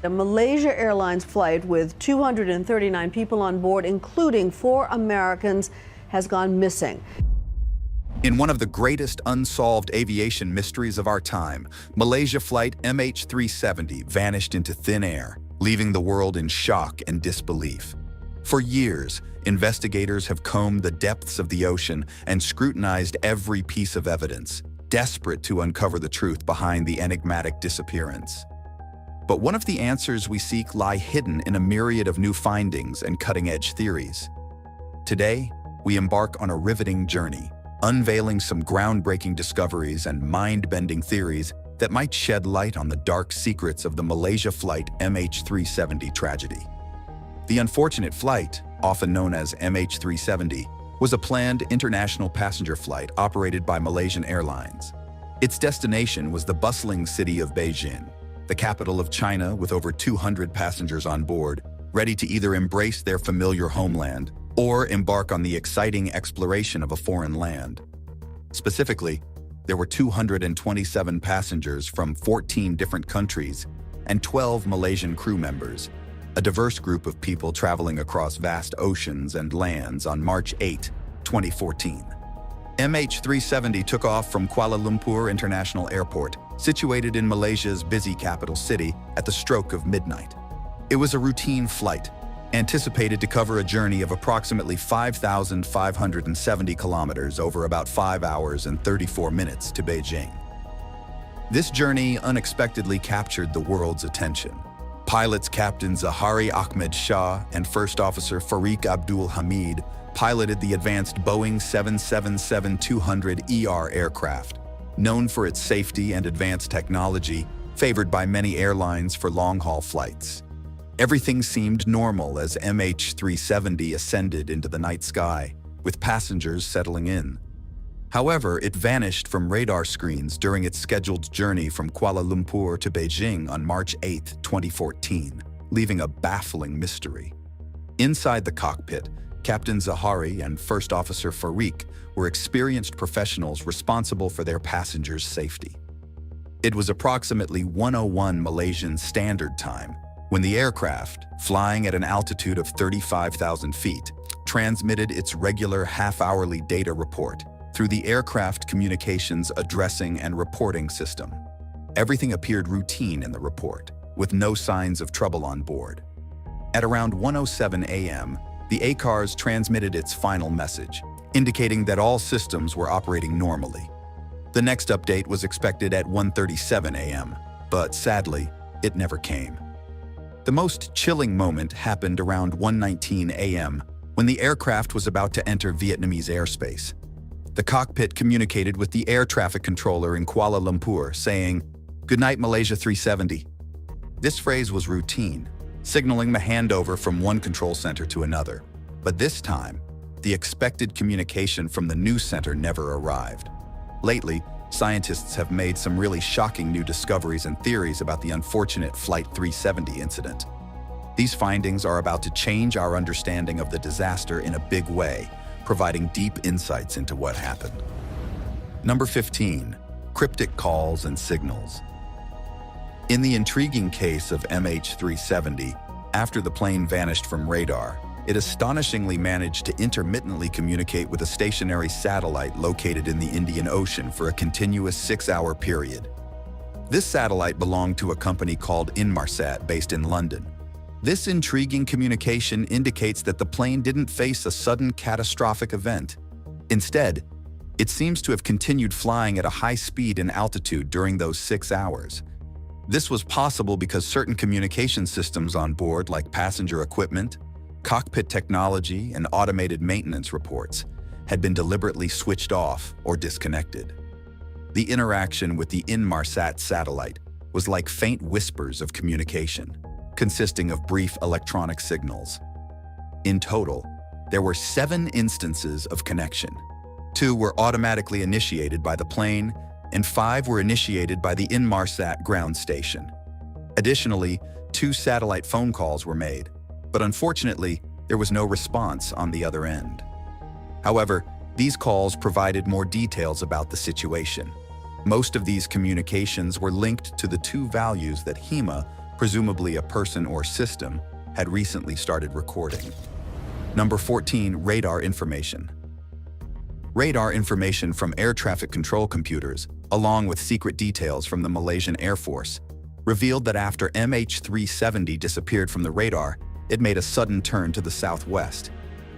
A Malaysia Airlines flight with 239 people on board, including 4 Americans, has gone missing. In one of the greatest unsolved aviation mysteries of our time, Malaysia Flight MH370 vanished into thin air, leaving the world in shock and disbelief. For years, investigators have combed the depths of the ocean and scrutinized every piece of evidence, desperate to uncover the truth behind the enigmatic disappearance. But one of the answers we seek lie hidden in a myriad of new findings and cutting-edge theories. Today, we embark on a riveting journey, unveiling some groundbreaking discoveries and mind-bending theories that might shed light on the dark secrets of the Malaysia Flight MH370 tragedy. The unfortunate flight, often known as MH370, was a planned international passenger flight operated by Malaysian Airlines. Its destination was the bustling city of Beijing, the capital of China, with over 200 passengers on board, ready to either embrace their familiar homeland or embark on the exciting exploration of a foreign land. Specifically, there were 227 passengers from 14 different countries and 12 Malaysian crew members, a diverse group of people traveling across vast oceans and lands on March 8, 2014. MH370 took off from Kuala Lumpur International Airport, situated in Malaysia's busy capital city, at the stroke of midnight. It was a routine flight, anticipated to cover a journey of approximately 5,570 kilometers over about 5 hours and 34 minutes to Beijing. This journey unexpectedly captured the world's attention. Pilots Captain Zahari Ahmed Shah and First Officer Farik Abdul Hamid piloted the advanced Boeing 777-200ER aircraft, known for its safety and advanced technology, favored by many airlines for long-haul flights. Everything seemed normal as MH370 ascended into the night sky, with passengers settling in. However, it vanished from radar screens during its scheduled journey from Kuala Lumpur to Beijing on March 8, 2014, leaving a baffling mystery. Inside the cockpit, Captain Zahari and First Officer Farik were experienced professionals responsible for their passengers' safety. It was approximately 1:01 Malaysian Standard Time when the aircraft, flying at an altitude of 35,000 feet, transmitted its regular half-hourly data report through the aircraft communications addressing and reporting system. Everything appeared routine in the report, with no signs of trouble on board. At around 1:07 a.m., the ACARS transmitted its final message, indicating that all systems were operating normally. The next update was expected at 1:37 a.m., but sadly, it never came. The most chilling moment happened around 1:19 a.m. when the aircraft was about to enter Vietnamese airspace. The cockpit communicated with the air traffic controller in Kuala Lumpur, saying, "Good night, Malaysia 370." This phrase was routine, signaling the handover from one control center to another. But this time, the expected communication from the new center never arrived. Lately, scientists have made some really shocking new discoveries and theories about the unfortunate Flight 370 incident. These findings are about to change our understanding of the disaster in a big way, providing deep insights into what happened. Number 15. Cryptic calls and signals. In the intriguing case of MH370, after the plane vanished from radar, it astonishingly managed to intermittently communicate with a stationary satellite located in the Indian Ocean for a continuous 6-hour period. This satellite belonged to a company called Inmarsat based in London. This intriguing communication indicates that the plane didn't face a sudden catastrophic event. Instead, it seems to have continued flying at a high speed and altitude during those 6 hours. This was possible because certain communication systems on board, like passenger equipment, cockpit technology, and automated maintenance reports, had been deliberately switched off or disconnected. The interaction with the Inmarsat satellite was like faint whispers of communication, consisting of brief electronic signals. In total, there were 7 instances of connection. 2 were automatically initiated by the plane, and 5 were initiated by the Inmarsat ground station. Additionally, 2 satellite phone calls were made, but unfortunately, there was no response on the other end. However, these calls provided more details about the situation. Most of these communications were linked to the 2 values that HEMA presumably a person or system, had recently started recording. Number 14, radar information. Radar information from air traffic control computers, along with secret details from the Malaysian Air Force, revealed that after MH370 disappeared from the radar, it made a sudden turn to the southwest.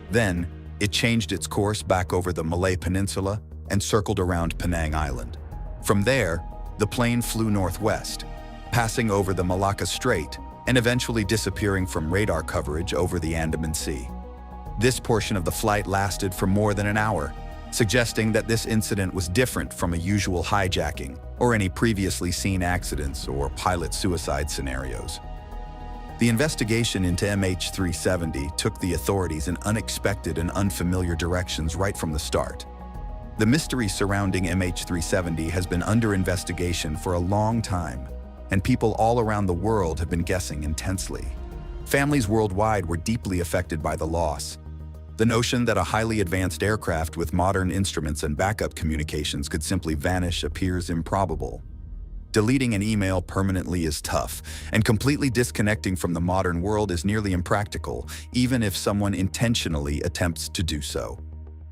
Then, it changed its course back over the Malay Peninsula and circled around Penang Island. From there, the plane flew northwest, passing over the Malacca Strait and eventually disappearing from radar coverage over the Andaman Sea. This portion of the flight lasted for more than an hour, suggesting that this incident was different from a usual hijacking or any previously seen accidents or pilot suicide scenarios. The investigation into MH370 took the authorities in unexpected and unfamiliar directions right from the start. The mystery surrounding MH370 has been under investigation for a long time, and people all around the world have been guessing intensely. Families worldwide were deeply affected by the loss. The notion that a highly advanced aircraft with modern instruments and backup communications could simply vanish appears improbable. Deleting an email permanently is tough, and completely disconnecting from the modern world is nearly impractical, even if someone intentionally attempts to do so.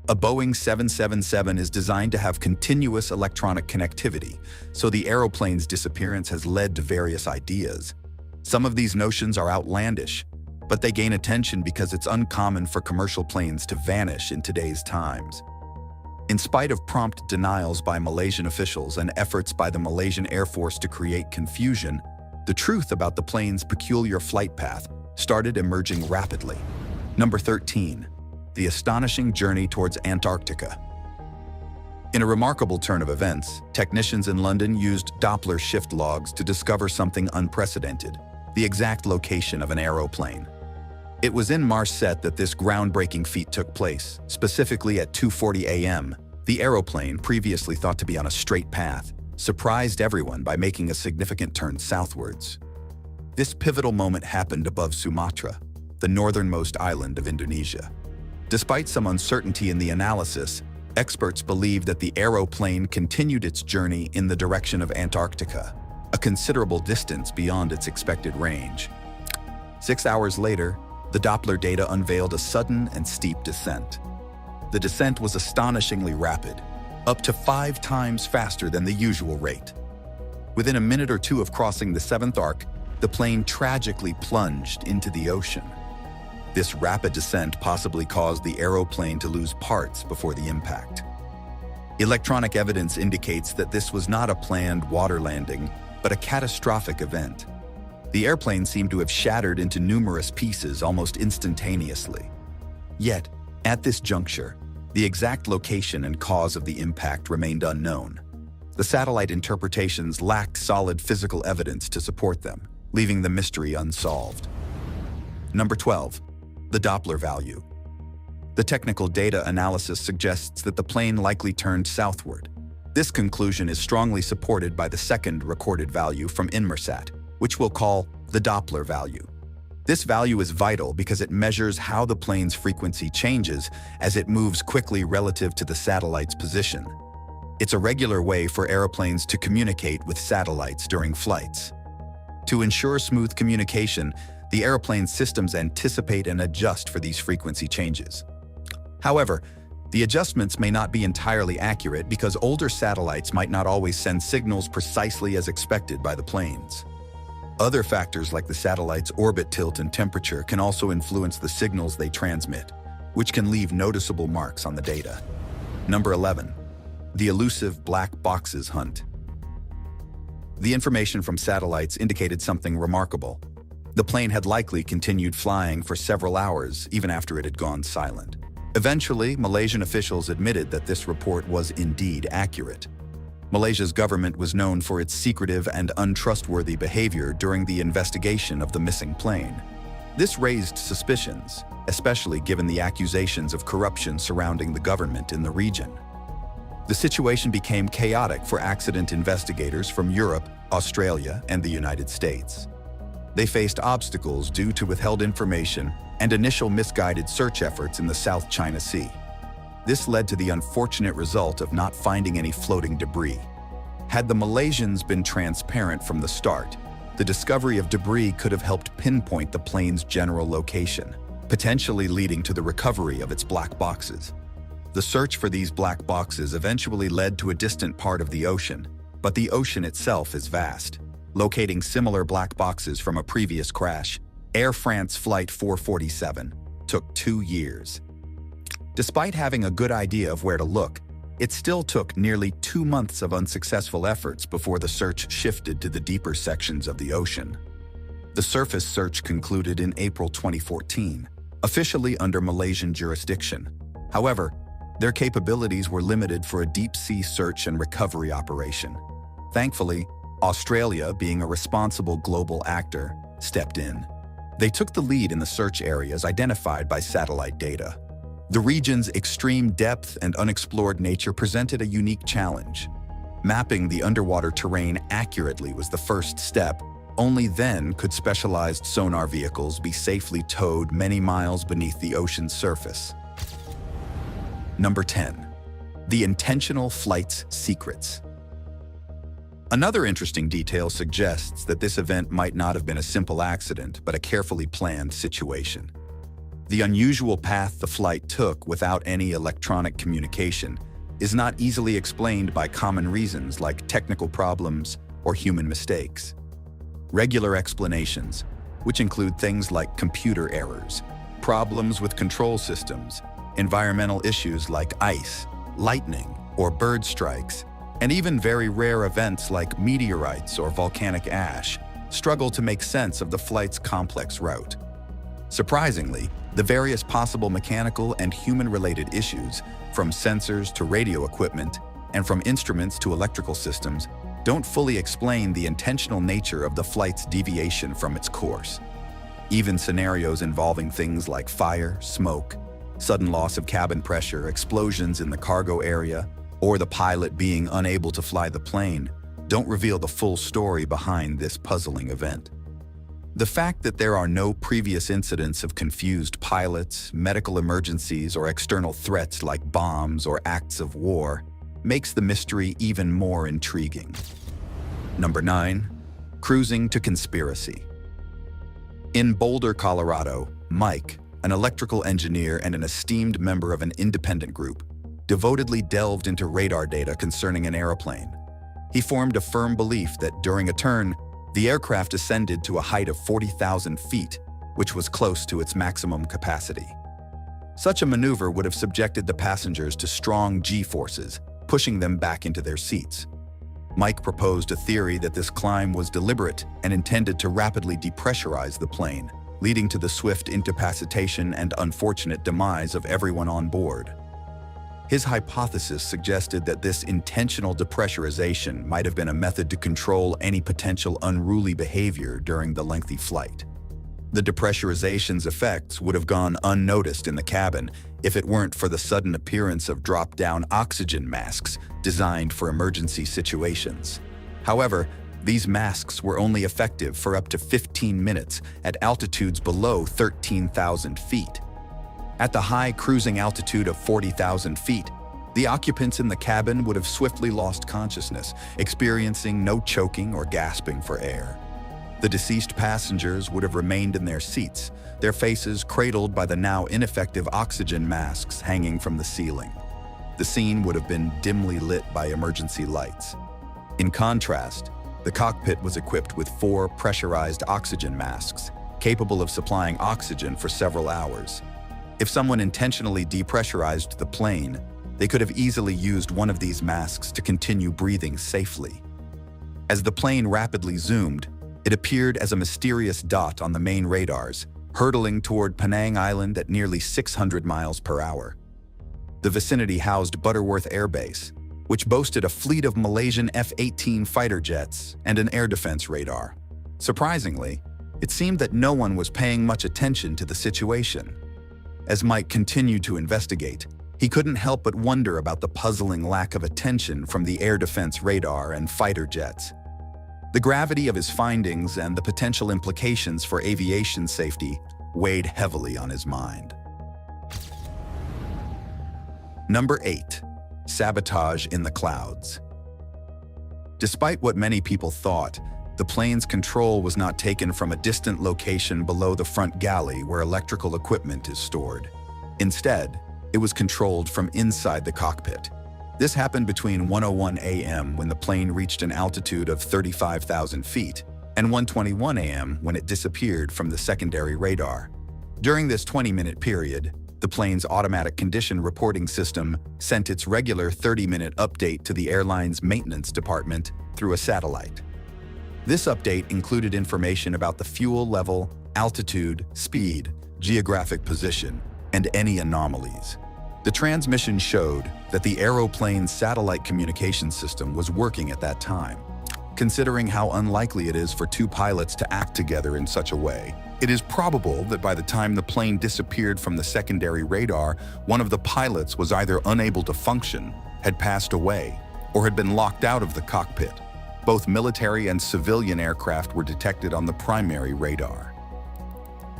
A Boeing 777 is designed to have continuous electronic connectivity, so the aeroplane's disappearance has led to various ideas. Some of these notions are outlandish, but they gain attention because it's uncommon for commercial planes to vanish in today's times. In spite of prompt denials by Malaysian officials and efforts by the Malaysian Air Force to create confusion, the truth about the plane's peculiar flight path started emerging rapidly. Number 13. The astonishing journey towards Antarctica. In a remarkable turn of events, technicians in London used Doppler shift logs to discover something unprecedented: the exact location of an aeroplane. It was in Marseille that this groundbreaking feat took place, specifically at 2:40 a.m. The aeroplane, previously thought to be on a straight path, surprised everyone by making a significant turn southwards. This pivotal moment happened above Sumatra, the northernmost island of Indonesia. Despite some uncertainty in the analysis, experts believe that the aeroplane continued its journey in the direction of Antarctica, a considerable distance beyond its expected range. 6 hours later, the Doppler data unveiled a sudden and steep descent. The descent was astonishingly rapid, up to 5 times faster than the usual rate. Within a minute or two of crossing the 7th arc, the plane tragically plunged into the ocean. This rapid descent possibly caused the aeroplane to lose parts before the impact. Electronic evidence indicates that this was not a planned water landing, but a catastrophic event. The airplane seemed to have shattered into numerous pieces almost instantaneously. Yet, at this juncture, the exact location and cause of the impact remained unknown. The satellite interpretations lacked solid physical evidence to support them, leaving the mystery unsolved. Number 12. The Doppler value. The technical data analysis suggests that the plane likely turned southward. This conclusion is strongly supported by the second recorded value from Inmarsat, which we'll call the Doppler value. This value is vital because it measures how the plane's frequency changes as it moves quickly relative to the satellite's position. It's a regular way for airplanes to communicate with satellites during flights. To ensure smooth communication, the airplane's systems anticipate and adjust for these frequency changes. However, the adjustments may not be entirely accurate because older satellites might not always send signals precisely as expected by the planes. Other factors like the satellite's orbit tilt and temperature can also influence the signals they transmit, which can leave noticeable marks on the data. Number 11. The elusive black boxes hunt. The information from satellites indicated something remarkable. The plane had likely continued flying for several hours even after it had gone silent. Eventually, Malaysian officials admitted that this report was indeed accurate. Malaysia's government was known for its secretive and untrustworthy behavior during the investigation of the missing plane. This raised suspicions, especially given the accusations of corruption surrounding the government in the region. The situation became chaotic for accident investigators from Europe, Australia, and the United States. They faced obstacles due to withheld information and initial misguided search efforts in the South China Sea. This led to the unfortunate result of not finding any floating debris. Had the Malaysians been transparent from the start, the discovery of debris could have helped pinpoint the plane's general location, potentially leading to the recovery of its black boxes. The search for these black boxes eventually led to a distant part of the ocean, but the ocean itself is vast. Locating similar black boxes from a previous crash, Air France Flight 447, took 2 years. Despite having a good idea of where to look, it still took nearly 2 months of unsuccessful efforts before the search shifted to the deeper sections of the ocean. The surface search concluded in April 2014, officially under Malaysian jurisdiction. However, their capabilities were limited for a deep-sea search and recovery operation. Thankfully, Australia, being a responsible global actor, stepped in. They took the lead in the search areas identified by satellite data. The region's extreme depth and unexplored nature presented a unique challenge. Mapping the underwater terrain accurately was the first step. Only then could specialized sonar vehicles be safely towed many miles beneath the ocean's surface. Number 10. The intentional flight's secrets. Another interesting detail suggests that this event might not have been a simple accident, but a carefully planned situation. The unusual path the flight took without any electronic communication is not easily explained by common reasons like technical problems or human mistakes. Regular explanations, which include things like computer errors, problems with control systems, environmental issues like ice, lightning, or bird strikes, and even very rare events like meteorites or volcanic ash, struggle to make sense of the flight's complex route. Surprisingly, the various possible mechanical and human-related issues, from sensors to radio equipment, and from instruments to electrical systems, don't fully explain the intentional nature of the flight's deviation from its course. Even scenarios involving things like fire, smoke, sudden loss of cabin pressure, explosions in the cargo area, or the pilot being unable to fly the plane, don't reveal the full story behind this puzzling event. The fact that there are no previous incidents of confused pilots, medical emergencies, or external threats like bombs or acts of war makes the mystery even more intriguing. Number 9. Cruising to conspiracy. In Boulder, Colorado, Mike, an electrical engineer and an esteemed member of an independent group, devotedly delved into radar data concerning an airplane. He formed a firm belief that during a turn, the aircraft ascended to a height of 40,000 feet, which was close to its maximum capacity. Such a maneuver would have subjected the passengers to strong G-forces, pushing them back into their seats. Mike proposed a theory that this climb was deliberate and intended to rapidly depressurize the plane, leading to the swift incapacitation and unfortunate demise of everyone on board. His hypothesis suggested that this intentional depressurization might have been a method to control any potential unruly behavior during the lengthy flight. The depressurization's effects would have gone unnoticed in the cabin if it weren't for the sudden appearance of drop-down oxygen masks designed for emergency situations. However, these masks were only effective for up to 15 minutes at altitudes below 13,000 feet. At the high cruising altitude of 40,000 feet, the occupants in the cabin would have swiftly lost consciousness, experiencing no choking or gasping for air. The deceased passengers would have remained in their seats, their faces cradled by the now ineffective oxygen masks hanging from the ceiling. The scene would have been dimly lit by emergency lights. In contrast, the cockpit was equipped with 4 pressurized oxygen masks, capable of supplying oxygen for several hours. If someone intentionally depressurized the plane, they could have easily used one of these masks to continue breathing safely. As the plane rapidly zoomed, it appeared as a mysterious dot on the main radars, hurtling toward Penang Island at nearly 600 miles per hour. The vicinity housed Butterworth Air Base, which boasted a fleet of Malaysian F-18 fighter jets and an air defense radar. Surprisingly, it seemed that no one was paying much attention to the situation. As Mike continued to investigate, he couldn't help but wonder about the puzzling lack of attention from the air defense radar and fighter jets. The gravity of his findings and the potential implications for aviation safety weighed heavily on his mind. Number 8. Sabotage in the clouds. Despite what many people thought, the plane's control was not taken from a distant location below the front galley where electrical equipment is stored. Instead, it was controlled from inside the cockpit. This happened between 1:01 a.m. when the plane reached an altitude of 35,000 feet and 1:21 a.m. when it disappeared from the secondary radar. During this 20-minute period, the plane's automatic condition reporting system sent its regular 30-minute update to the airline's maintenance department through a satellite. This update included information about the fuel level, altitude, speed, geographic position, and any anomalies. The transmission showed that the aeroplane's satellite communication system was working at that time. Considering how unlikely it is for two pilots to act together in such a way, it is probable that by the time the plane disappeared from the secondary radar, one of the pilots was either unable to function, had passed away, or had been locked out of the cockpit. Both military and civilian aircraft were detected on the primary radar.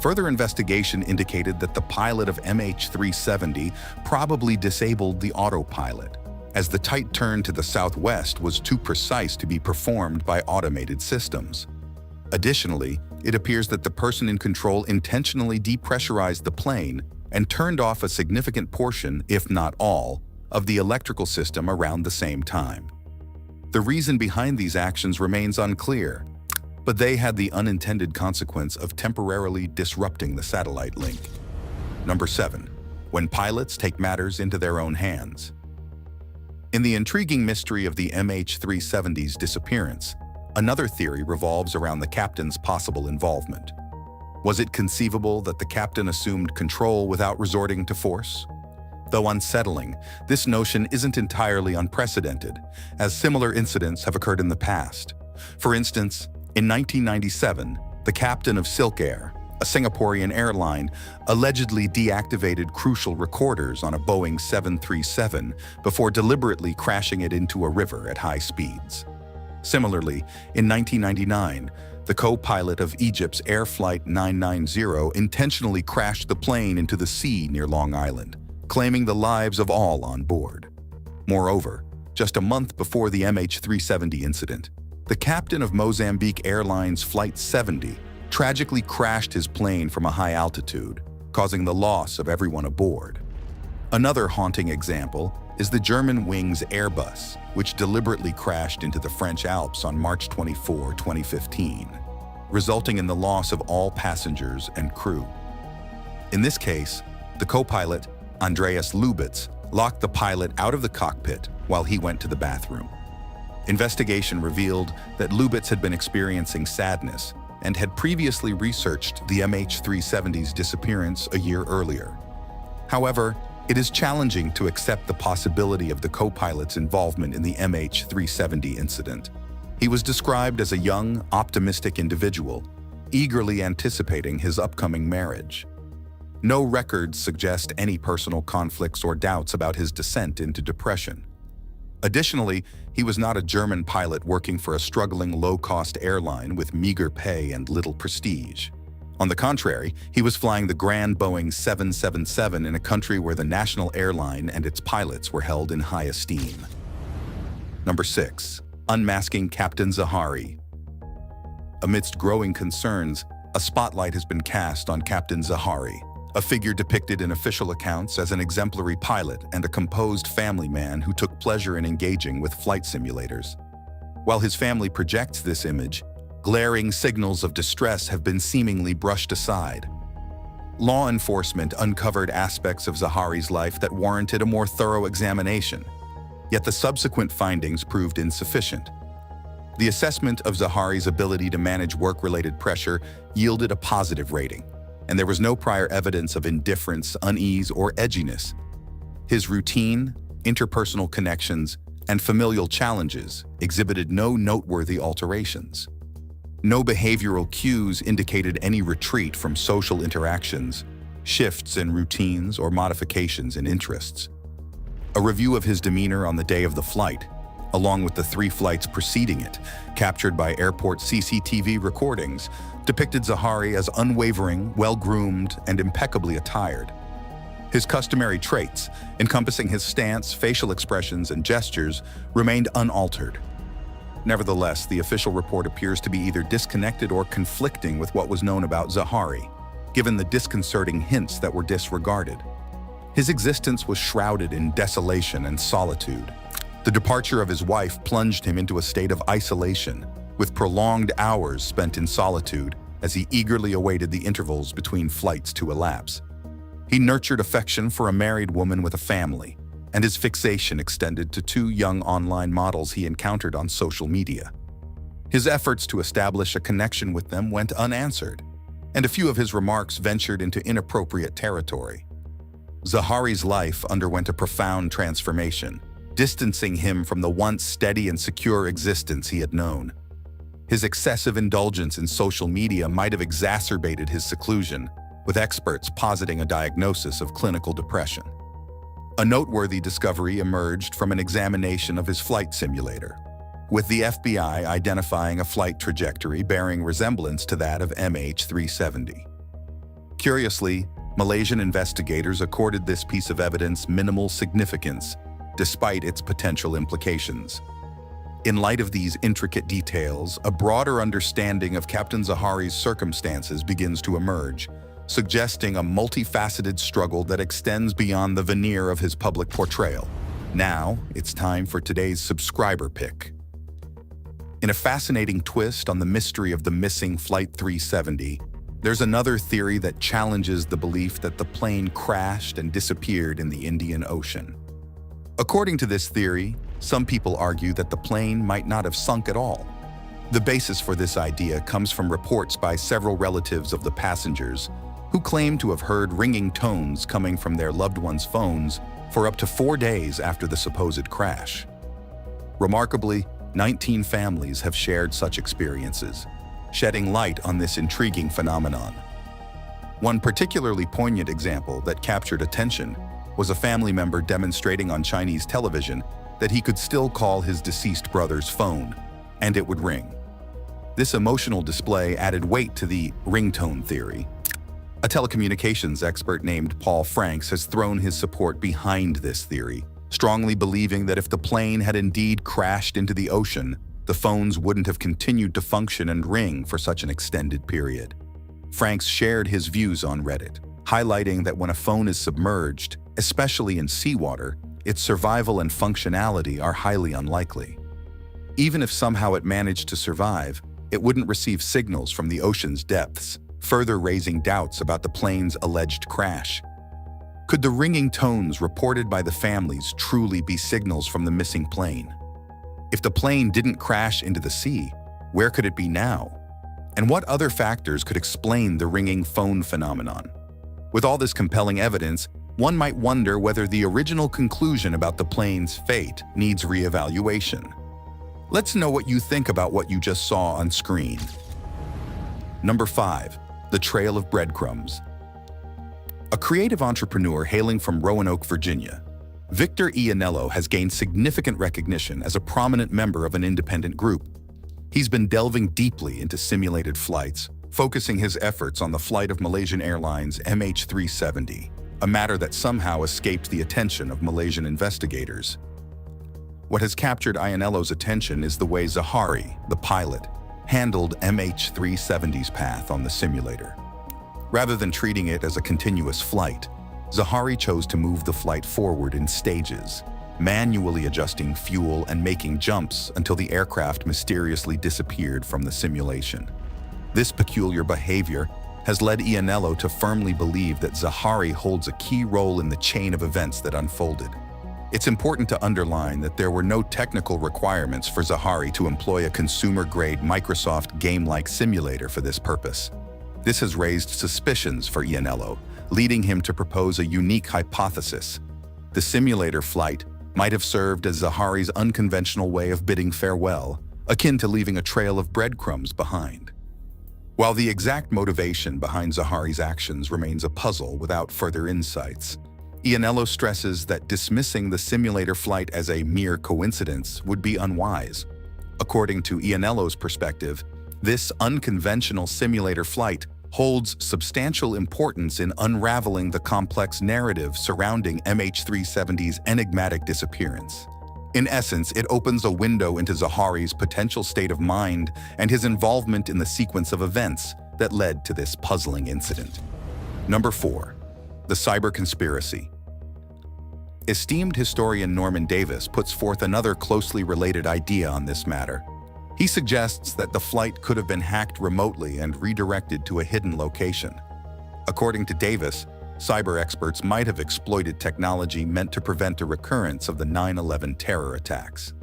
Further investigation indicated that the pilot of MH370 probably disabled the autopilot, as the tight turn to the southwest was too precise to be performed by automated systems. Additionally, it appears that the person in control intentionally depressurized the plane and turned off a significant portion, if not all, of the electrical system around the same time. The reason behind these actions remains unclear, but they had the unintended consequence of temporarily disrupting the satellite link. Number 7. When pilots take matters into their own hands. In the intriguing mystery of the MH370's disappearance, another theory revolves around the captain's possible involvement. Was it conceivable that the captain assumed control without resorting to force? Though unsettling, this notion isn't entirely unprecedented, as similar incidents have occurred in the past. For instance, in 1997, the captain of Silk Air, a Singaporean airline, allegedly deactivated crucial recorders on a Boeing 737 before deliberately crashing it into a river at high speeds. Similarly, in 1999, the co-pilot of Egypt's Air Flight 990 intentionally crashed the plane into the sea near Long Island, claiming the lives of all on board. Moreover, just a month before the MH370 incident, the captain of Mozambique Airlines Flight 70 tragically crashed his plane from a high altitude, causing the loss of everyone aboard. Another haunting example is the German Wings Airbus, which deliberately crashed into the French Alps on March 24, 2015, resulting in the loss of all passengers and crew. In this case, the co-pilot, Andreas Lubitz, locked the pilot out of the cockpit while he went to the bathroom. Investigation revealed that Lubitz had been experiencing sadness and had previously researched the MH370's disappearance a year earlier. However, it is challenging to accept the possibility of the co-pilot's involvement in the MH370 incident. He was described as a young, optimistic individual, eagerly anticipating his upcoming marriage. No records suggest any personal conflicts or doubts about his descent into depression. Additionally, he was not a German pilot working for a struggling low-cost airline with meager pay and little prestige. On the contrary, he was flying the grand Boeing 777 in a country where the national airline and its pilots were held in high esteem. Number 6. Unmasking Captain Zahari. Amidst growing concerns, a spotlight has been cast on Captain Zahari, a figure depicted in official accounts as an exemplary pilot and a composed family man who took pleasure in engaging with flight simulators. While his family projects this image, glaring signals of distress have been seemingly brushed aside. Law enforcement uncovered aspects of Zahari's life that warranted a more thorough examination, yet the subsequent findings proved insufficient. The assessment of Zahari's ability to manage work-related pressure yielded a positive rating, and there was no prior evidence of indifference, unease, or edginess. His routine, interpersonal connections, and familial challenges exhibited no noteworthy alterations. No behavioral cues indicated any retreat from social interactions, shifts in routines, or modifications in interests. A review of his demeanor on the day of the flight, along with the 3 flights preceding it, captured by airport CCTV recordings, depicted Zahari as unwavering, well-groomed, and impeccably attired. His customary traits, encompassing his stance, facial expressions, and gestures, remained unaltered. Nevertheless, the official report appears to be either disconnected or conflicting with what was known about Zahari, given the disconcerting hints that were disregarded. His existence was shrouded in desolation and solitude. The departure of his wife plunged him into a state of isolation, with prolonged hours spent in solitude as he eagerly awaited the intervals between flights to elapse. He nurtured affection for a married woman with a family, and his fixation extended to two young online models he encountered on social media. His efforts to establish a connection with them went unanswered, and a few of his remarks ventured into inappropriate territory. Zahari's life underwent a profound transformation, distancing him from the once steady and secure existence he had known. His excessive indulgence in social media might have exacerbated his seclusion, with experts positing a diagnosis of clinical depression. A noteworthy discovery emerged from an examination of his flight simulator, with the FBI identifying a flight trajectory bearing resemblance to that of MH370. Curiously, Malaysian investigators accorded this piece of evidence minimal significance, despite its potential implications. In light of these intricate details, a broader understanding of Captain Zahari's circumstances begins to emerge, suggesting a multifaceted struggle that extends beyond the veneer of his public portrayal. Now, it's time for today's subscriber pick. In a fascinating twist on the mystery of the missing Flight 370, there's another theory that challenges the belief that the plane crashed and disappeared in the Indian Ocean. According to this theory, some people argue that the plane might not have sunk at all. The basis for this idea comes from reports by several relatives of the passengers who claim to have heard ringing tones coming from their loved ones' phones for up to 4 days after the supposed crash. Remarkably, 19 families have shared such experiences, shedding light on this intriguing phenomenon. One particularly poignant example that captured attention was a family member demonstrating on Chinese television that he could still call his deceased brother's phone, and it would ring. This emotional display added weight to the ringtone theory. A telecommunications expert named Paul Franks has thrown his support behind this theory, strongly believing that if the plane had indeed crashed into the ocean, the phones wouldn't have continued to function and ring for such an extended period. Franks shared his views on Reddit, highlighting that when a phone is submerged, especially in seawater, its survival and functionality are highly unlikely. Even if somehow it managed to survive, it wouldn't receive signals from the ocean's depths, further raising doubts about the plane's alleged crash. Could the ringing tones reported by the families truly be signals from the missing plane? If the plane didn't crash into the sea, where could it be now? And what other factors could explain the ringing phone phenomenon? With all this compelling evidence, one might wonder whether the original conclusion about the plane's fate needs reevaluation. Let's know what you think about what you just saw on screen. Number 5. The Trail of Breadcrumbs. A creative entrepreneur hailing from Roanoke, Virginia, Victor Ianello has gained significant recognition as a prominent member of an independent group. He's been delving deeply into simulated flights, focusing his efforts on the flight of Malaysian Airlines MH370, a matter that somehow escaped the attention of Malaysian investigators. What has captured Ianello's attention is the way Zahari, the pilot, handled MH370's path on the simulator. Rather than treating it as a continuous flight, Zahari chose to move the flight forward in stages, manually adjusting fuel and making jumps until the aircraft mysteriously disappeared from the simulation. This peculiar behavior has led Ianello to firmly believe that Zahari holds a key role in the chain of events that unfolded. It's important to underline that there were no technical requirements for Zahari to employ a consumer-grade Microsoft game-like simulator for this purpose. This has raised suspicions for Ianello, leading him to propose a unique hypothesis. The simulator flight might have served as Zahari's unconventional way of bidding farewell, akin to leaving a trail of breadcrumbs behind. While the exact motivation behind Zahari's actions remains a puzzle without further insights, Ianello stresses that dismissing the simulator flight as a mere coincidence would be unwise. According to Ianello's perspective, this unconventional simulator flight holds substantial importance in unraveling the complex narrative surrounding MH370's enigmatic disappearance. In essence, it opens a window into Zahari's potential state of mind and his involvement in the sequence of events that led to this puzzling incident. Number 4. The cyber conspiracy. Esteemed historian Norman Davis puts forth another closely related idea on this matter. He suggests that the flight could have been hacked remotely and redirected to a hidden location. According to Davis, cyber experts might have exploited technology meant to prevent a recurrence of the 9/11 terror attacks.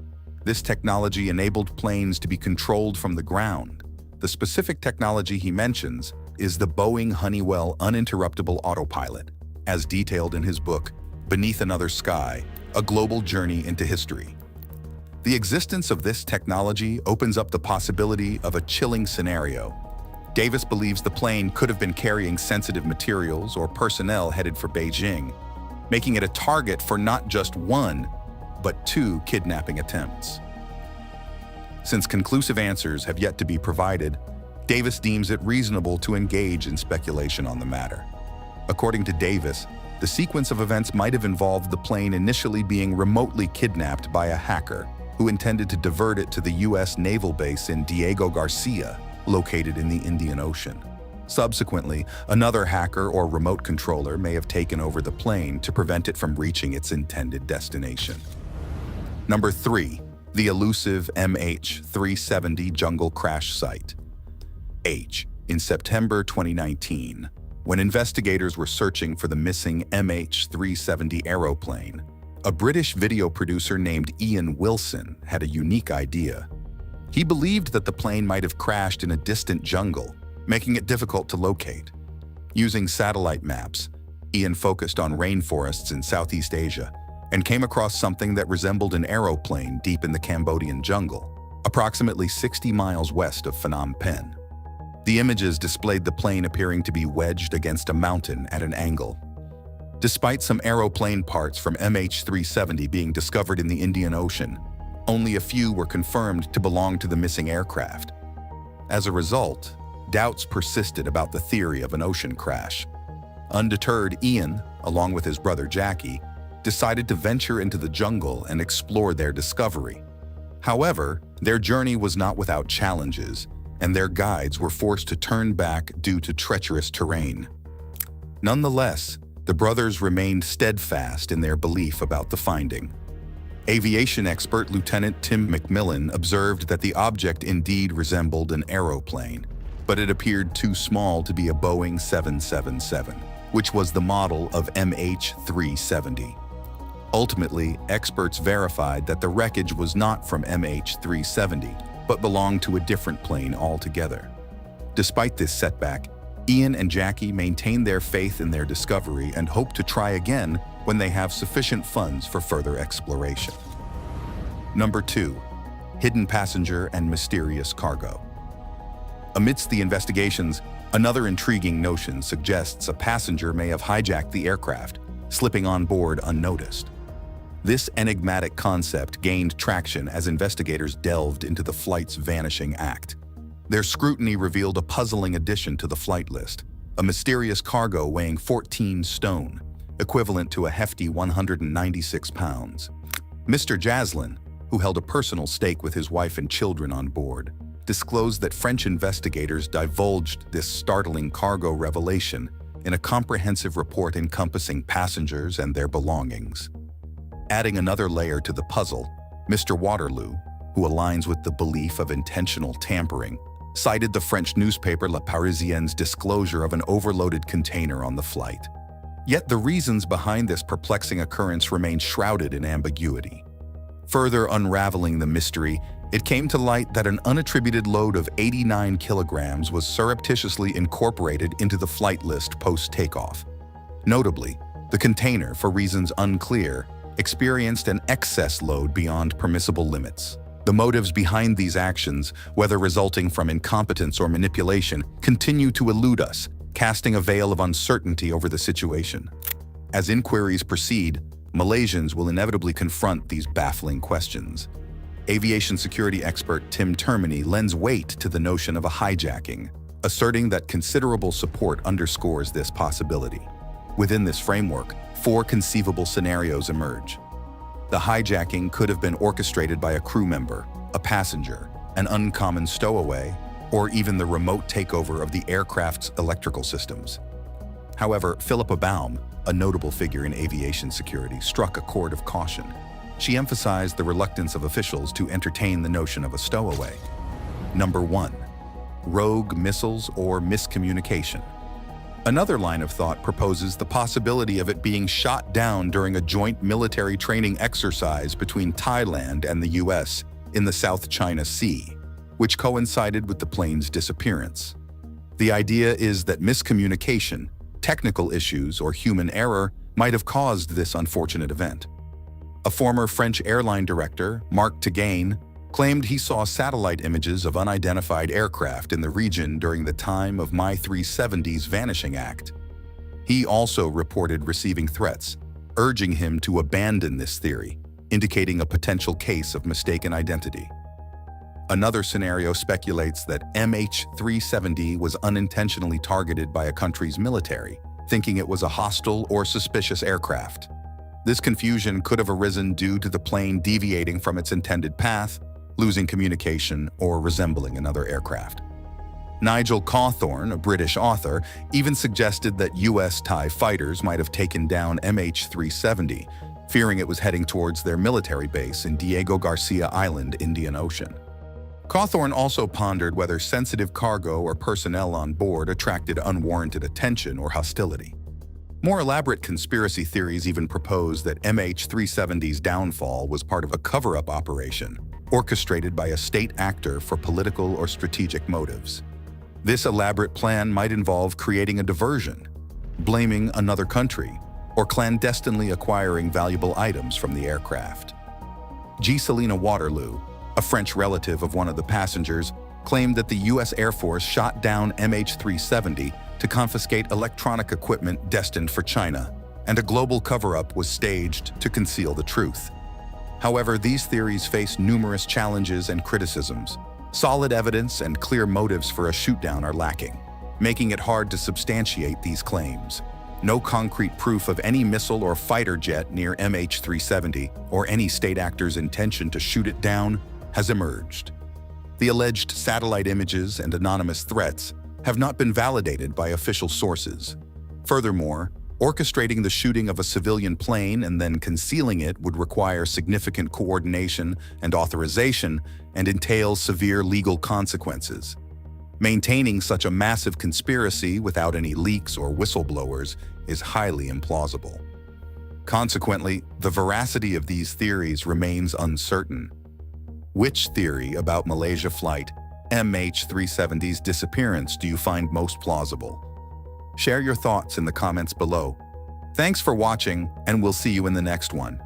This technology enabled planes to be controlled from the ground. The specific technology he mentions is the Boeing Honeywell uninterruptible autopilot, as detailed in his book, Beneath Another Sky, A Global Journey into History. The existence of this technology opens up the possibility of a chilling scenario. Davis believes the plane could have been carrying sensitive materials or personnel headed for Beijing, making it a target for not just one, but 2 kidnapping attempts. Since conclusive answers have yet to be provided, Davis deems it reasonable to engage in speculation on the matter. According to Davis, the sequence of events might have involved the plane initially being remotely kidnapped by a hacker who intended to divert it to the U.S. naval base in Diego Garcia, located in the Indian Ocean. Subsequently, another hacker or remote controller may have taken over the plane to prevent it from reaching its intended destination. Number 3. The elusive MH370 jungle crash site. In September 2019, when investigators were searching for the missing MH370 aeroplane, a British video producer named Ian Wilson had a unique idea. He believed that the plane might have crashed in a distant jungle, making it difficult to locate. Using satellite maps, Ian focused on rainforests in Southeast Asia and came across something that resembled an aeroplane deep in the Cambodian jungle, approximately 60 miles west of Phnom Penh. The images displayed the plane appearing to be wedged against a mountain at an angle. Despite some aeroplane parts from MH370 being discovered in the Indian Ocean, only a few were confirmed to belong to the missing aircraft. As a result, doubts persisted about the theory of an ocean crash. Undeterred, Ian, along with his brother Jackie, decided to venture into the jungle and explore their discovery. However, their journey was not without challenges, and their guides were forced to turn back due to treacherous terrain. Nonetheless, the brothers remained steadfast in their belief about the finding. Aviation expert Lieutenant Tim McMillan observed that the object indeed resembled an aeroplane, but it appeared too small to be a Boeing 777, which was the model of MH370. Ultimately, experts verified that the wreckage was not from MH370, but belonged to a different plane altogether. Despite this setback, Ian and Jackie maintain their faith in their discovery and hope to try again when they have sufficient funds for further exploration. Number 2. Hidden passenger and mysterious cargo. Amidst the investigations, another intriguing notion suggests a passenger may have hijacked the aircraft, slipping on board unnoticed. This enigmatic concept gained traction as investigators delved into the flight's vanishing act. Their scrutiny revealed a puzzling addition to the flight list, a mysterious cargo weighing 14 stone, equivalent to a hefty 196 pounds. Mr. Jaslin, who held a personal stake with his wife and children on board, disclosed that French investigators divulged this startling cargo revelation in a comprehensive report encompassing passengers and their belongings. Adding another layer to the puzzle, Mr. Waterloo, who aligns with the belief of intentional tampering, cited the French newspaper Le Parisien's disclosure of an overloaded container on the flight. Yet the reasons behind this perplexing occurrence remain shrouded in ambiguity. Further unraveling the mystery, it came to light that an unattributed load of 89 kilograms was surreptitiously incorporated into the flight list post-takeoff. Notably, the container, for reasons unclear, experienced an excess load beyond permissible limits. The motives behind these actions, whether resulting from incompetence or manipulation, continue to elude us, casting a veil of uncertainty over the situation. As inquiries proceed, Malaysians will inevitably confront these baffling questions. Aviation security expert Tim Termini lends weight to the notion of a hijacking, asserting that considerable support underscores this possibility. Within this framework, 4 conceivable scenarios emerge. The hijacking could have been orchestrated by a crew member, a passenger, an uncommon stowaway, or even the remote takeover of the aircraft's electrical systems. However, Philippa Baum, a notable figure in aviation security, struck a chord of caution. She emphasized the reluctance of officials to entertain the notion of a stowaway. Number 1. Rogue missiles or miscommunication. Another line of thought proposes the possibility of it being shot down during a joint military training exercise between Thailand and the US in the South China Sea, which coincided with the plane's disappearance. The idea is that miscommunication, technical issues, or human error might have caused this unfortunate event. A former French airline director, Marc Tagane, claimed he saw satellite images of unidentified aircraft in the region during the time of My 370's vanishing act. He also reported receiving threats, urging him to abandon this theory, indicating a potential case of mistaken identity. Another scenario speculates that MH370 was unintentionally targeted by a country's military, thinking it was a hostile or suspicious aircraft. This confusion could have arisen due to the plane deviating from its intended path, losing communication, or resembling another aircraft. Nigel Cawthorne, a British author, even suggested that US TIE fighters might have taken down MH370, fearing it was heading towards their military base in Diego Garcia Island, Indian Ocean. Cawthorne also pondered whether sensitive cargo or personnel on board attracted unwarranted attention or hostility. More elaborate conspiracy theories even propose that MH370's downfall was part of a cover-up operation, orchestrated by a state actor for political or strategic motives. This elaborate plan might involve creating a diversion, blaming another country, or clandestinely acquiring valuable items from the aircraft. Selina Waterloo, a French relative of one of the passengers, claimed that the US Air Force shot down MH370 to confiscate electronic equipment destined for China, and a global cover-up was staged to conceal the truth. However, these theories face numerous challenges and criticisms. Solid evidence and clear motives for a shootdown are lacking, making it hard to substantiate these claims. No concrete proof of any missile or fighter jet near MH370 or any state actor's intention to shoot it down has emerged. The alleged satellite images and anonymous threats have not been validated by official sources. Furthermore, orchestrating the shooting of a civilian plane and then concealing it would require significant coordination and authorization and entail severe legal consequences. Maintaining such a massive conspiracy without any leaks or whistleblowers is highly implausible. Consequently, the veracity of these theories remains uncertain. Which theory about Malaysia Flight MH370's disappearance do you find most plausible? Share your thoughts in the comments below. Thanks for watching, and we'll see you in the next one.